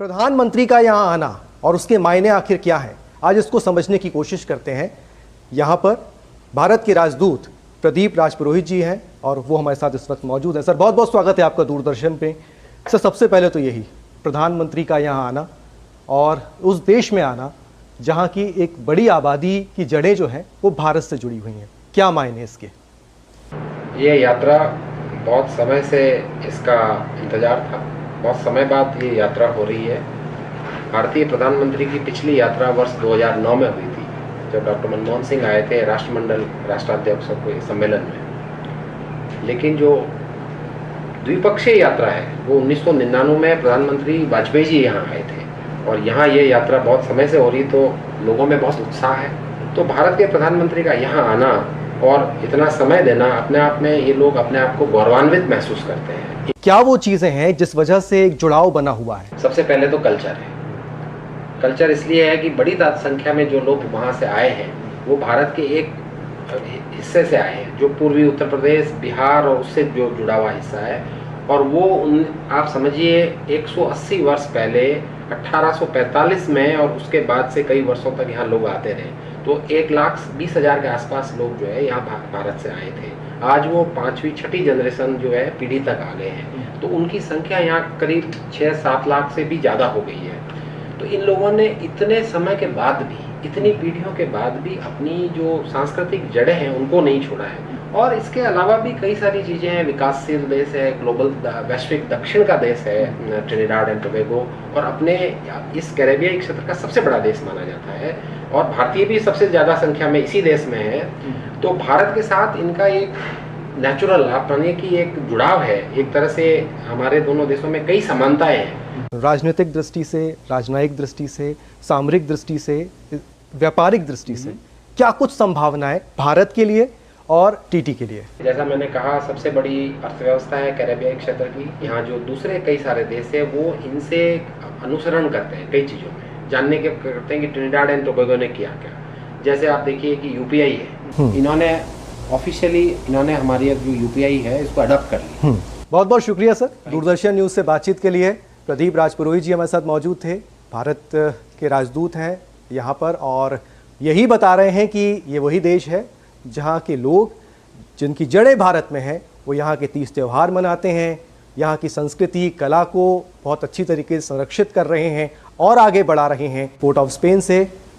प्रधानमंत्री का यहाँ आना और उसके मायने आखिर क्या है, आज इसको समझने की कोशिश करते हैं। यहाँ पर भारत के राजदूत प्रदीप राजपुरोहित जी हैं और वो हमारे साथ इस वक्त मौजूद हैं। सर, बहुत बहुत स्वागत है आपका दूरदर्शन पे। सर, सबसे पहले तो यही प्रधानमंत्री का यहाँ आना और उस देश में आना जहाँ की एक बड़ी आबादी की जड़ें जो हैं वो भारत से जुड़ी हुई हैं, क्या मायने इसके? ये यात्रा बहुत समय से इसका इंतजार था, बहुत समय बाद ये यात्रा हो रही है। भारतीय प्रधानमंत्री की पिछली यात्रा वर्ष 2009 में हुई थी, जब डॉक्टर मनमोहन सिंह आए थे राष्ट्रमंडल राष्ट्राध्यक्षों के सम्मेलन में। लेकिन जो द्विपक्षीय यात्रा है वो 1999 में प्रधानमंत्री वाजपेयी जी यहाँ आए थे और यहाँ ये यात्रा बहुत समय से हो रही, तो लोगों में बहुत उत्साह है। तो भारत के प्रधानमंत्री का यहाँ आना और इतना समय देना अपने आप में ये लोग अपने आप को गौरवान्वित महसूस करते हैं। क्या वो चीज़ें हैं जिस वजह से एक जुड़ाव बना हुआ है? सबसे पहले तो कल्चर है। कल्चर इसलिए है कि बड़ी संख्या में जो लोग वहाँ से आए हैं वो भारत के एक हिस्से से आए हैं, जो पूर्वी उत्तर प्रदेश, बिहार और उससे जो जुड़ा हुआ हिस्सा है। और वो आप समझिए 180 वर्ष पहले 1845 में और उसके बाद से कई वर्षों तक यहाँ लोग आते रहे, तो 1,20,000 के आसपास लोग जो है यहाँ भारत से आए थे। आज वो 5वीं 6ठी जनरेशन जो है पीढ़ी तक आ गए हैं, तो उनकी संख्या यहाँ करीब 6-7 लाख से भी ज़्यादा हो गई है। तो इन लोगों ने इतने समय के बाद भी, इतनी पीढ़ियों के बाद भी अपनी जो सांस्कृतिक जड़ें हैं उनको नहीं छोड़ा है। और इसके अलावा भी कई सारी चीज़ें हैं। विकासशील देश है, ग्लोबल वैश्विक दक्षिण का देश है ट्रिनिडाड एंड टोबैगो, और अपने इस कैरेबियाई क्षेत्र का सबसे बड़ा देश माना जाता है और भारतीय भी सबसे ज़्यादा संख्या में इसी देश में है। तो भारत के साथ इनका एक नेचुरल, आप मानिए कि एक जुड़ाव है। एक तरह से हमारे दोनों देशों में कई समानताएं हैं, राजनीतिक दृष्टि से, राजनयिक दृष्टि से, सामरिक दृष्टि से, व्यापारिक दृष्टि से क्या कुछ संभावनाएं भारत के लिए और टीटी के लिए? जैसा मैंने कहा, सबसे बड़ी अर्थव्यवस्था है कैरेबियाई क्षेत्र की। यहाँ जो दूसरे कई सारे देश है वो इनसे अनुसरण करते हैं कई चीज़ों में, जानने के करते हैं कि ट्रिनिडाड एंड टोबैगो ने किया क्या। जैसे आप देखिए कि यूपीआई है, इन्होंने ऑफिशियली हमारी जो यूपीआई है इसको अडॉप्ट कर ली। बहुत बहुत शुक्रिया सर, दूरदर्शन न्यूज़ से बातचीत के लिए। प्रदीप राजपुरोहित जी हमारे साथ मौजूद थे, भारत के राजदूत हैं यहाँ पर, और यही बता रहे हैं कि ये वही देश है जहाँ के लोग, जिनकी जड़ें भारत में हैं, वो यहाँ के तीज त्यौहार मनाते हैं, यहाँ की संस्कृति कला को बहुत अच्छी तरीके से संरक्षित कर रहे हैं और आगे बढ़ा रहे हैं। पोर्ट ऑफ स्पेन से